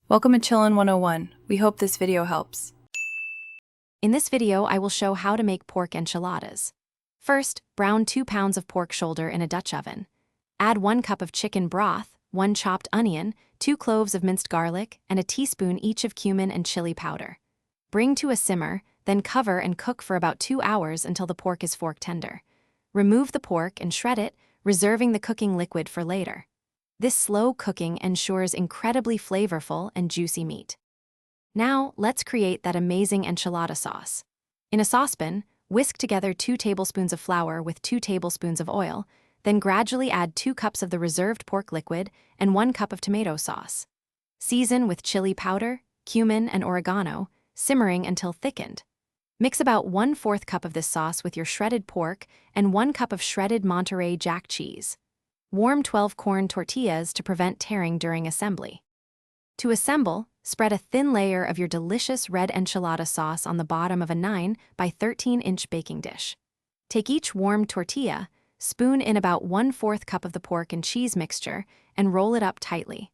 Welcome to Chillin' 101. We hope this video helps. In this video, I will show how to make pork enchiladas. First, brown 2 pounds of pork shoulder in a Dutch oven. Add 1 cup of chicken broth, 1 chopped onion, 2 cloves of minced garlic, and a teaspoon each of cumin and chili powder. Bring to a simmer, then cover and cook for about 2 hours until the pork is fork tender. Remove the pork and shred it, reserving the cooking liquid for later. This slow cooking ensures incredibly flavorful and juicy meat. Now, let's create that amazing enchilada sauce. In a saucepan, whisk together 2 tablespoons of flour with 2 tablespoons of oil, then gradually add 2 cups of the reserved pork liquid and 1 cup of tomato sauce. Season with chili powder, cumin, and oregano, simmering until thickened. Mix about 1/4 cup of this sauce with your shredded pork and 1 cup of shredded Monterey Jack cheese. Warm 12 corn tortillas to prevent tearing during assembly. To assemble, spread a thin layer of your delicious red enchilada sauce on the bottom of a 9 by 13-inch baking dish. Take each warmed tortilla, spoon in about 1/4 cup of the pork and cheese mixture, and roll it up tightly.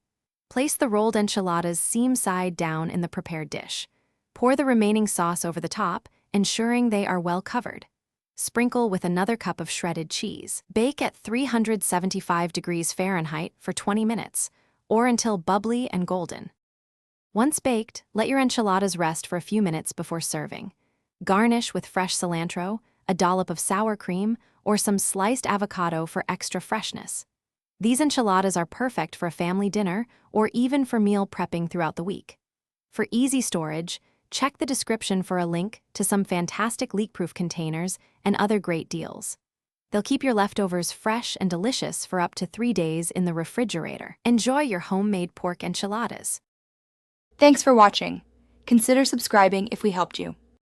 Place the rolled enchiladas seam side down in the prepared dish. Pour the remaining sauce over the top, ensuring they are well covered. Sprinkle with another cup of shredded cheese. Bake at 375 degrees Fahrenheit for 20 minutes, or until bubbly and golden. Once baked, let your enchiladas rest for a few minutes before serving. Garnish with fresh cilantro, a dollop of sour cream, or some sliced avocado for extra freshness. These enchiladas are perfect for a family dinner or even for meal prepping throughout the week. For easy storage, check the description for a link to some fantastic leak-proof containers and other great deals. They'll keep your leftovers fresh and delicious for up to 3 days in the refrigerator. Enjoy your homemade pork enchiladas. Thanks for watching. Consider subscribing if we helped you.